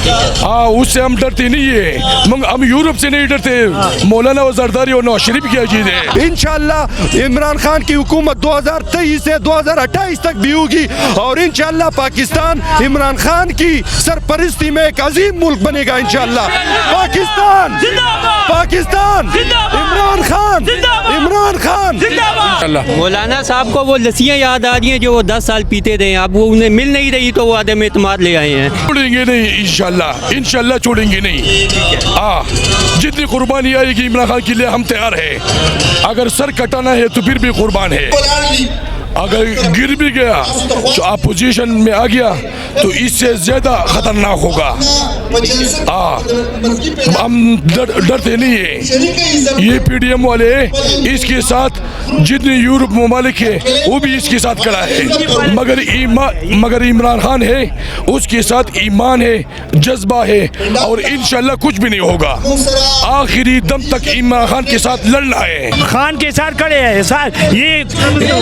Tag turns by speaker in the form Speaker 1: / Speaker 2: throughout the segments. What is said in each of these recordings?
Speaker 1: हाँ, उससे हम डरते नहीं है, मगर हम यूरोप से नहीं डरते। मौलाना जरदारी और नवाज शरीफ की अजीज है।
Speaker 2: इंशाल्लाह इमरान खान की हुकूमत 2023 से 2028 तक भी होगी और इंशाल्लाह पाकिस्तान इमरान खान की सरपरस्ती में एक अजीम मुल्क बनेगा इंशाल्लाह। पाकिस्तान पाकिस्तान इमरान खान इमरान खान इंशाल्लाह।
Speaker 3: मौलाना साहब को वो लस्सियाँ याद आ रही हैं जो वो 10 साल पीते थे, अब वो उन्हें मिल नहीं रही तो वो आदम एतमाद ले आए हैं।
Speaker 1: छोड़ेंगे नहीं इंशाल्लाह, इंशाल्लाह छोड़ेंगे नहीं। जितनी कुर्बानी आएगी इमरान खान के लिए हम तैयार हैं। अगर सर कटाना है तो फिर भी कुर्बान है। अगर गिर भी गया तो अपोजिशन में आ गया तो इससे ज़्यादा ख़तरनाक होगा। हम डरते नहीं है। ये PDM वाले इसके साथ जितने यूरोप ममालिक है वो भी इसके साथ खड़ा है, मगर इमरान खान है उसके साथ ईमान है, जज्बा है और इंशाल्लाह कुछ भी नहीं होगा। आखिरी दम तक इमरान खान के साथ लड़ना है।
Speaker 4: खान के साथ खड़े हैं साथ, ये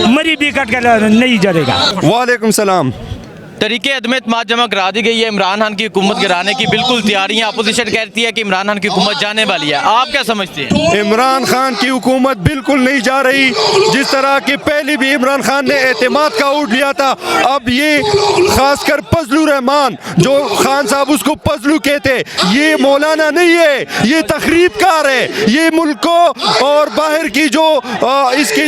Speaker 4: मरी भी कट कर नहीं जरेगा।
Speaker 2: वालेकुम सलाम।
Speaker 5: तरीके अदम एतमाद जमा करा दी गई है। इमरान खान की हुकूमत गिराने की बिल्कुल तैयारियां, अपोजिशन कहती है कि इमरान खान की हुकूमत जाने वाली है। आप क्या समझते हैं?
Speaker 2: इमरान खान की हुकूमत बिल्कुल नहीं जा रही। जिस तरह की पहले भी इमरान खान ने एतमाद का उठ लिया था, अब ये खासकर फजलुर रहमान जो खान साहब उसको फजलू कहते, ये मौलाना नहीं है, ये तखरीबकार है। ये मुल्क को और बाहर की जो इसकी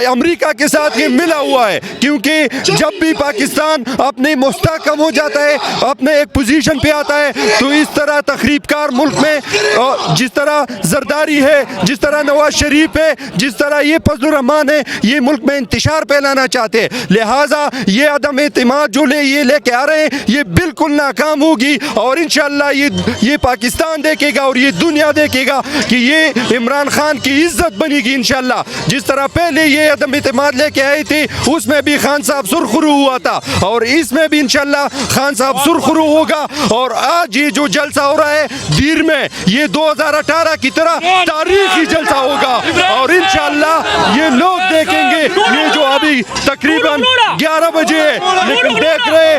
Speaker 2: अमेरिका के साथ ये मिला हुआ है, क्योंकि जब भी पाकिस्तान अपने मुस्तहकम हो जाता है, अपने एक पोजीशन पे आता है, तो इस तरह तखरीबकार मुल्क में जिस तरह जरदारी है, जिस तरह नवाज शरीफ है, जिस तरह ये फजलुर रहमान है, ये मुल्क में इंतशार फैलाना चाहते हैं। लिहाजा ये अदम एतमाद जो ये लेके आ रहे हैं, ये बिल्कुल नाकाम होगी और इंशाल्लाह ये पाकिस्तान देखेगा और ये दुनिया देखेगा कि ये इमरान खान की इज्जत बनेगी इंशाल्लाह। जिस तरह पहले ये अदम एतमाद लेके आए थे, उसमें भी खान साहब सुरखरू हुआ था और इसमें भी इंशाल्लाह खान साहब सुरखरू होगा। और आज ये जो जलसा हो रहा है दीर में, ये 2018 की तरह तारीखी जलसा होगा और इंशाल्लाह ये लोग देखेंगे। ये जो अभी तकरीबन 11 बजे है, लेकिन देख रहे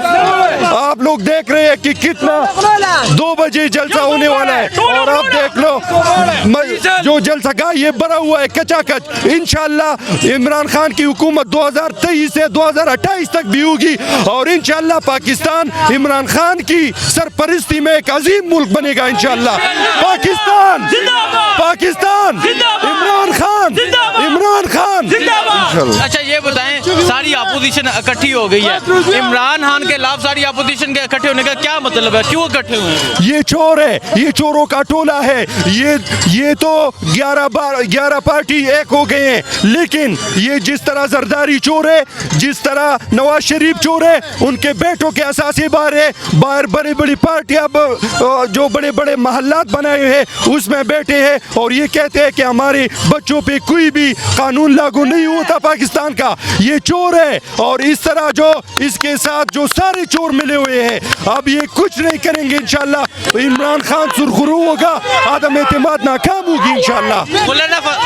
Speaker 2: आप लोग देख रहे हैं कि कितना 2 बजे जलसा होने वाला है और आप देख लो जो जलसा का ये भरा हुआ है कचाकच। इंशाल्लाह इमरान खान की हुकूमत 2023 से 2028 तक भी होगी और इंशाल्लाह पाकिस्तान इमरान खान की सरपरस्ती में एक अजीम मुल्क बनेगा इंशाल्लाह। पाकिस्तान पाकिस्तान इमरान खान इमरान खान।
Speaker 5: अच्छा ये बताएं, सारी अपोजिशन इकट्ठी हो गई है, इमरान खान के खिलाफ सारी अपोजिशन के इकट्ठे होने का क्या मतलब है? क्यों इकट्ठे हुए हैं?
Speaker 2: ये चोर है, ये चोरों का टोला है। ये तो 11 पार्टी एक हो गए हैं, लेकिन ये जिस तरह जरदारी चोर है, जिस तरह नवाज शरीफ चोर है, उनके बेटों के असासे बाहर बड़ी बड़ी पार्टियां जो बड़े बड़े महल्लात बनाए हैं उसमें बैठे हैं और ये कहते हैं कि हमारे बच्चों पे कोई भी कानून लागू नहीं होता पाकिस्तान का। ये चोर है और इस तरह जो इसके साथ जो सारे चोर मिले हुए हैं, अब ये कुछ नहीं करेंगे इंशाल्लाह। तो इमरान खान सुरखरू होगा, आदम एतमाद नाकाम होगी इंशाल्लाह।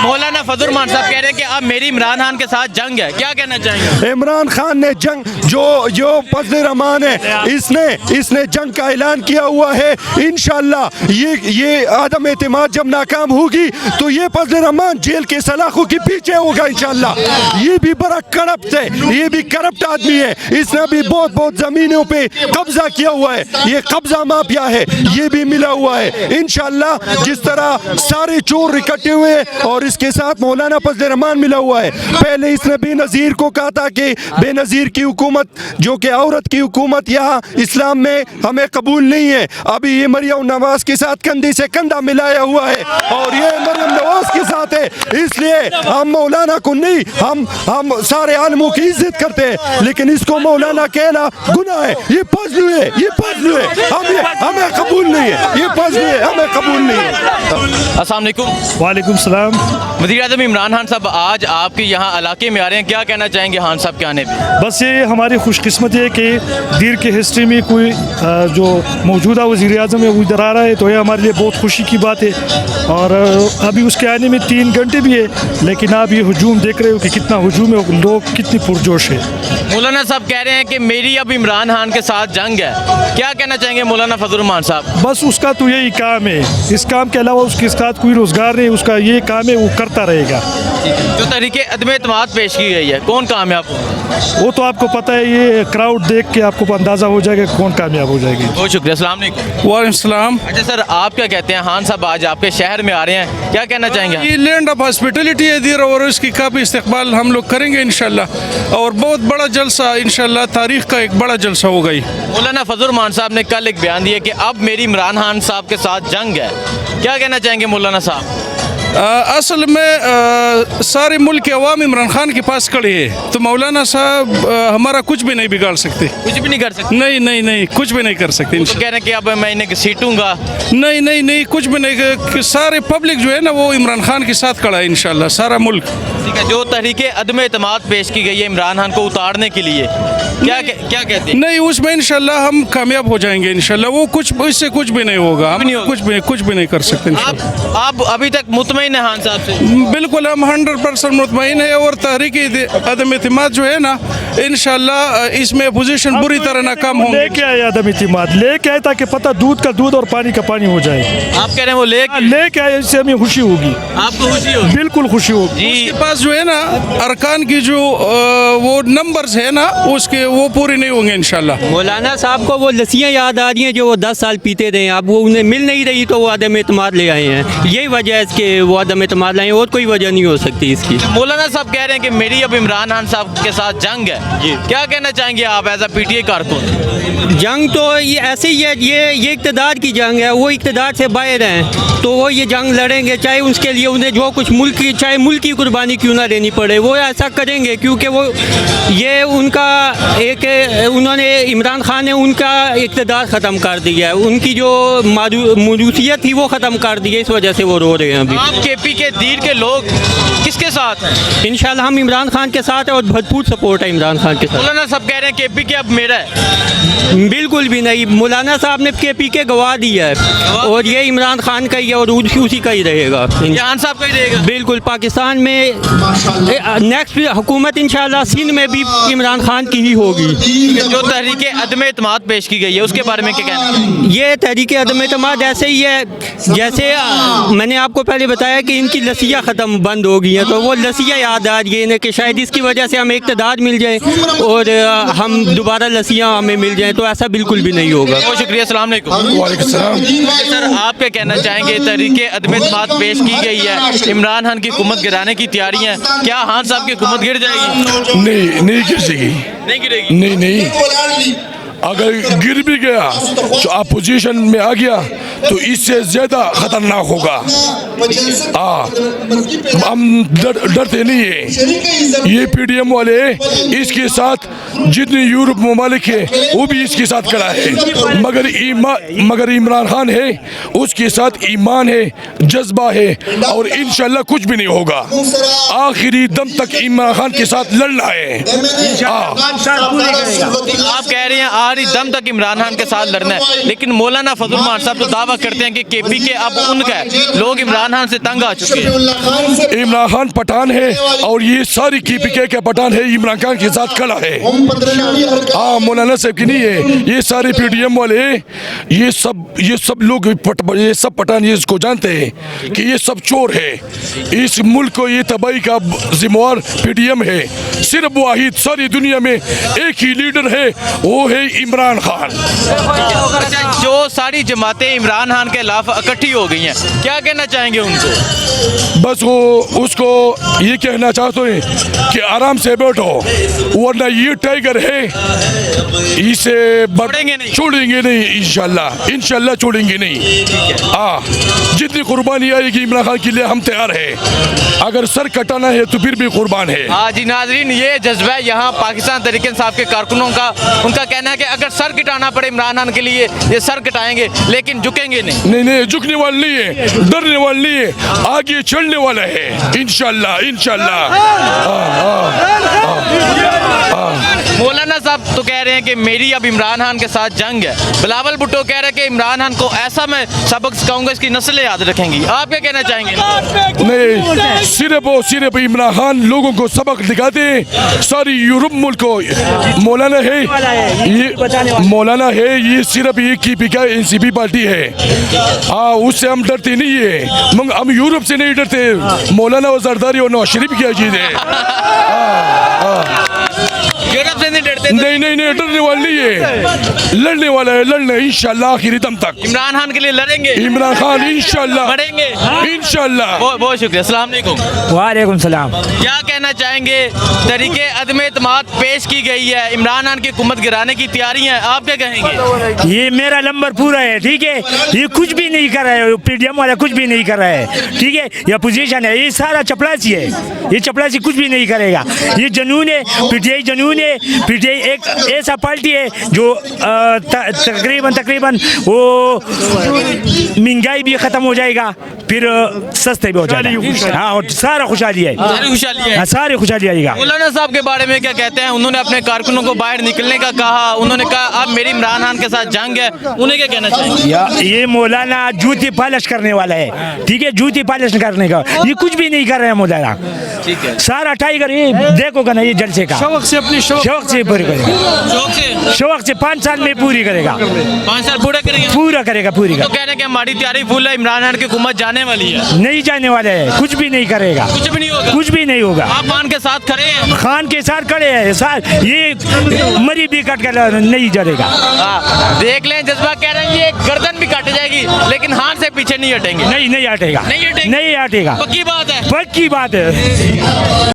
Speaker 5: मौलाना फजलुर रहमान साहब कह रहे हैं कि अब मेरी इमरान खान के साथ जंग है, क्या कहना चाहेंगे?
Speaker 2: इमरान खान ने जंग जो फजलुर रहमान है, इसने जंग का ऐलान किया हुआ है। इंशाल्लाह ये आदम एतमाद जब नाकाम होगी तो ये फजलुर रहमान जेल के सलाखों के पीछे होगा इंशाल्लाह। ये भी बड़ा करप्ट है, ये भी करप्ट आदमी है, इसने भी बहुत जमीनों पे कब्जा किया हुआ है, ये कब्जा माफिया है, ये भी मिला हुआ है इंशाल्लाह। जिस तरह सारे चोर इकट्ठे हुए और इसके साथ मौलाना फजलुर रहमान मिला हुआ है। पहले इसने बेनज़ीर को कहा था कि बेनज़ीर की हुकूमत जो कि औरत की हुकूमत यहाँ इस्लाम में हमें कबूल नहीं है। अभी ये मरियम नवाज के साथ कंधे से कंधा मिलाया हुआ है और ये मरियम नवाज के साथ है, इसलिए हम मौलाना को नहीं, हम सारे आलमों की इज्जत करते हैं, लेकिन इसको मौलाना कहना गुनाह है। ये फजलू है, ये फजलू है, हमें कबूल नहीं है, ये फजलू है, हमें कबूल नहीं है।
Speaker 5: अस्सलाम वालेकुम।
Speaker 4: वालेकुम सलाम।
Speaker 5: वज़ीर आज़म इमरान खान साहब आज आपके यहाँ इलाके में आ रहे हैं, क्या कहना चाहेंगे खान साहब के आने पे?
Speaker 6: बस ये हमारी खुशकिस्मत है कि दीर की हिस्ट्री में कोई जो मौजूदा वज़ीर आज़म है वो इधर आ रहा है, तो ये हमारे लिए बहुत खुशी की बात है। और अभी उसके आने में 3 घंटे भी है, लेकिन आप ये हजूम देख रहे हो कि कितना हजूम है, लोग कितनी पुरजोश जोश है।
Speaker 5: मौलाना साहब कह रहे हैं कि मेरी अब इमरान खान के साथ जंग है, क्या कहना चाहेंगे मौलाना फजल रहमान साहब?
Speaker 6: बस उसका तो यही काम है, इस काम के अलावा उसके साथ कोई रोज़गार नहीं, उसका ये काम है, वो करता रहेगा।
Speaker 5: जो तहरीके अदम एतमाद पेश की गई है, कौन कामयाब होगा?
Speaker 6: वो तो आपको पता है, ये क्राउड देख के आपको अंदाज़ा हो जाएगा कौन कामयाब हो जाएगी।
Speaker 5: बहुत शुक्रिया, अस्सलाम वालेकुम।
Speaker 7: वालेकुम सलाम।
Speaker 5: अच्छा सर, आप क्या कहते हैं? खान साहब आज आपके शहर में आ रहे हैं, क्या कहना चाहेंगे?
Speaker 7: ये लैंड ऑफ हॉस्पिटलिटी है इधर, और इसकी का भी इस्तकबाल हम लोग करेंगे इंशाल्लाह, और बहुत बड़ा जलसा इंशाल्लाह, तारीख का एक बड़ा जलसा होगा ही।
Speaker 5: मौलाना फजल रहमान साहब ने कल एक बयान दिया कि अब मेरी इमरान खान साहब के साथ जंग है, क्या कहना चाहेंगे मौलाना साहब?
Speaker 7: असल में सारे मुल्क के अवाम इमरान खान के पास खड़े है, तो मौलाना साहब हमारा कुछ भी नहीं बिगाड़ सकते।
Speaker 5: कुछ भी नहीं कर सकते?
Speaker 7: नहीं नहीं नहीं, कुछ भी नहीं कर सकते।
Speaker 5: तो कह रहे हैं कि अब मैं इन्हें घसीटूंगा।
Speaker 7: नहीं नहीं नहीं, कुछ भी नहीं, सारे पब्लिक जो है ना वो इमरान खान के साथ खड़ा है इंशाल्लाह, सारा मुल्क।
Speaker 5: ठीक है, जो तहरीके अदम एतमाद पेश की गई है इमरान खान को उतारने के लिए, क्या कहते हैं?
Speaker 7: नहीं, उसमें इंशाल्लाह हम कामयाब हो जाएंगे इंशाल्लाह, वो कुछ इससे कुछ भी नहीं होगा, हम कुछ भी नहीं कर सकते इंशाल्लाह।
Speaker 5: आप अभी तक मुतमईन है खान साहब से?
Speaker 7: बिल्कुल, हम 100% मुतमईन है, और तहरीकी अदम एतमाद जो है ना इंशाल्लाह इसमें अपोजिशन बुरी तरह नाकाम होंगे।
Speaker 6: लेके आए अदम इत्मीद, लेके आए ताकि पता दूध का दूध और पानी का पानी हो जाए।
Speaker 5: आप कह रहे हैं वो
Speaker 6: लेके आए, इससे हमें खुशी होगी।
Speaker 5: आपको खुशी हो?
Speaker 6: बिल्कुल खुशी होगी।
Speaker 7: उसके पास जो है ना अरकान की जो वो नंबर्स है ना, उसके वो पूरे नहीं होंगे इंशाल्लाह।
Speaker 3: मौलाना साहब को वो लस्सियाँ याद आ रही हैं जो वो 10 साल पीते रहे, अब वो उन्हें मिल नहीं रही तो वो अदम एतमाद ले आए हैं, यही वजह है इसके वो अदम एतमाद लाए, और कोई वजह नहीं हो सकती इसकी।
Speaker 5: मौलाना साहब कह रहे हैं कि मेरी अब इमरान खान साहब के साथ जंग है, क्या कहना चाहेंगे आप एज अ PTA कारकुन?
Speaker 3: जंग तो ये ऐसे ही है, ये इक़्तिदार की जंग है, वो इक़्तिदार से बाहर हैं तो वो ये जंग लड़ेंगे, चाहे उसके लिए उन्हें जो कुछ चाहे मुल्क की कुर्बानी क्यों ना देनी पड़े, वो ऐसा करेंगे, क्योंकि वो ये उनका एक उन्होंने इमरान खान ने उनका इक़्तिदार ख़त्म कर दिया है, उनकी जो मरूसियत थी वो ख़त्म कर दी है, इस वजह से वो रो रहे हैं। अभी
Speaker 5: आप KP के दीर के लोग किसके साथ हैं?
Speaker 3: इंशाल्लाह हम इमरान खान के साथ हैं और भरपूर सपोर्ट है इमरान खान के साथ।
Speaker 5: मौलाना साहब कह रहे हैं KP के अब मेरा है।
Speaker 3: बिल्कुल भी नहीं, मौलाना साहब ने KP के गवाह दिया है, और ये इमरान खान का ही है और उसी का ही रहेगा।
Speaker 5: खान साहब का ही रहेगा।
Speaker 3: बिल्कुल, पाकिस्तान में नेक्स्ट हुकूमत इंशाल्लाह सिंध में भी इमरान खान की ही होगी।
Speaker 5: जो तहरीके अदम एतमाद पेश की गई है उसके बारे में क्या कहना?
Speaker 3: ये तहरीके अदम एतमाद ऐसे ही है जैसे मैंने आपको पहले बताया कि इनकी लस्सियाँ ख़त्म बंद हो गई हैं, तो वो लस्सियाँ याद आ रही है इन्हें कि शायद इसकी वजह से हमें इक़्तिदार मिल जाए और हम दोबारा लस्सियाँ हमें मिल जाएँ, तो ऐसा बिल्कुल भी नहीं होगा।
Speaker 5: बहुत शुक्रिया, अस्सलाम वालेकुम।
Speaker 1: वालेकुम सलाम।
Speaker 5: सर, आप क्या कहना चाहेंगे? तहरीके अदम एतमाद पेश की गई है, इमरान खान की हुकूमत गिराने की तैयारियां, क्या खान साहब की हुकूमत गिर जाएगी?
Speaker 1: नहीं गिरेगी,
Speaker 5: नहीं गिरेगी।
Speaker 1: नहीं, अगर गिर भी गया तो अपोजिशन में आ गया तो इससे ज्यादा खतरनाक होगा। हम डरते नहीं है, ये PDM वाले इसके साथ जितने यूरोप ममालिक है वो भी इसके साथ खड़ा है, मगर इमरान खान है उसके साथ ईमान है, जज्बा है, और इंशाल्लाह कुछ भी नहीं होगा, आखिरी दम तक इमरान खान के साथ लड़ना है।
Speaker 5: आप कह रहे हैं आखिरी दम तक इमरान खान के साथ लड़ना है, लेकिन मौलाना फजल रहमान साहब तो दावा करते हैं कि KP के अब उनका है, लोग इमरान खान से तंग आ चुके हैं।
Speaker 1: इमरान खान पठान है और ये सारी KPK के पठान है, इमरान खान के साथ खड़ा है। हाँ, मौलाना साहब की नहीं है, ये सारे PDM वाले ये सब लोग ये सब पठान ये इसको जानते हैं कि ये सब चोर है, इस मुल्क को ये तबाही का जिम्मेवार PDM है। सिर्फ वाहिद सारी दुनिया में एक ही लीडर है, वो है इमरान खान।
Speaker 5: जो सारी जमातें इमरान खान के खिलाफ इकट्ठी हो गई हैं, क्या कहना चाहेंगे उनको?
Speaker 1: बस वो उसको ये कहना चाहते हैं कि आराम से बैठो, वरना ये टाइगर है, इसे छोड़ेंगे नहीं इंशाल्लाह छोड़ेंगे नहीं। जितनी कुर्बानी आएगी इमरान खान के लिए हम तैयार हैं, अगर सर कटाना है तो फिर भी कुर्बान है।
Speaker 5: हाँ जी नाजरीन, ये जज्बा है यहाँ पाकिस्तान तहरीक इंसाफ के कारकुनों का। उनका कहना है कि अगर सर कटाना पड़े इमरान खान के लिए ये सर कटाएंगे, लेकिन झुकेंगे नहीं,
Speaker 1: झुकने वाले नहीं है, डरने वाले नहीं है, आगे चढ़ने वाला है इंशाल्लाह।
Speaker 5: مولانا صاحب تو کہہ رہے ہیں کہ میری اب عمران خان کے ساتھ جنگ ہے. بلاول بھٹو کہہ رہے ہیں کہ عمران خان کو ایسا میں سبق سکھاؤں گا اس کی نسلیں یاد رکھیں گی. آپ کیا کہنا چاہیں گے؟
Speaker 1: نہیں, صرف اور صرف عمران خان لوگوں کو سبق دکھاتے ہیں. ساری یورپ ملک کو مولانا ہے, یہ صرف یہ کی پی کا NCP پارٹی ہے. ہاں, اس سے ہم ڈرتے نہیں ہے, ہم یورپ سے نہیں ڈرتے. مولانا و زرداری اور نواز شریف کی عجیز ہے.
Speaker 5: یورپ سے نہیں ڈرتے؟
Speaker 1: نہیں, ڈرنے والا نہیں ہے, لڑنے والا ہے, لڑنا انشاءاللہ آخری دم تک.
Speaker 5: عمران خان کے لیے لڑیں گے؟
Speaker 1: عمران خان انشاءاللہ
Speaker 5: لڑیں گے
Speaker 1: انشاءاللہ.
Speaker 5: بہت شکریہ. السلام علیکم.
Speaker 4: وعلیکم السلام.
Speaker 5: کیا کہنا چاہیں گے؟ طریقے عدم اعتماد پیش کی گئی ہے, عمران خان کی حکومت گرانے کی تیاریاں ہیں, آپ کیا کہیں گے؟
Speaker 4: یہ میرا نمبر پورا ہے, ٹھیک ہے. یہ کچھ بھی نہیں کر رہا ہے, PDM والا کچھ بھی نہیں کر رہا ہے, ٹھیک ہے. یہ اپوزیشن ہے, یہ سارا چپڑاسی ہے. یہ چپڑاسی کچھ بھی نہیں کرے گا. یہ جنون ہے, PTI جنون ہے. PTI ایک ایسا پارٹی ہے جو تقریباً وہ مہنگائی بھی ختم ہو جائے گا, پھر سستے بھی ہو جائے گا. ہاں, اور سارا خوشحالی ہے, ساری خوشحالی آئے گا.
Speaker 5: مولانا صاحب کے بارے میں کیا کہتے ہیں؟ انہوں نے اپنے کارکنوں کو باہر نکلنے کا کہا, انہوں نے کہا اب میری عمران خان کے ساتھ جنگ ہے, انہیں کیا کہنا چاہیں گے؟
Speaker 4: یہ مولانا جوتی پالش کرنے والا ہے, ٹھیک ہے. جوتی پالش کرنے کا یہ کچھ بھی نہیں کر رہے ہیں مولانا. سارا ٹائگر یہ دیکھو گا نا, یہ جلسے کا شوق سے پوری کرے گا. شوق سے 5 سال میں پوری کرے گا.
Speaker 5: 5 سال پورا کریں گے؟
Speaker 4: پورا کرے گا.
Speaker 5: تو کہہ رہے ہیں کہ ہماری تیاری فل ہے, عمران خان کی حکومت جانے والی ہے.
Speaker 4: نہیں جانے والے ہے, کچھ بھی نہیں کرے گا.
Speaker 5: کچھ بھی نہیں ہوگا.
Speaker 4: کچھ بھی نہیں ہوگا.
Speaker 5: آپ خان کے ساتھ کھڑے ہیں؟
Speaker 4: خان کے ساتھ کھڑے ہیں. یہ مری بھی کٹ کر نہیں جڑے گا.
Speaker 5: دیکھ لیں, جذبہ کہہ رہے ہیں یہ گردن بھی کٹ جائے گی لیکن خان سے پیچھے نہیں ہٹیں گے.
Speaker 4: نہیں ہٹے گا. نہیں ہٹے گا.
Speaker 5: پکی بات ہے.
Speaker 4: پکی بات ہے.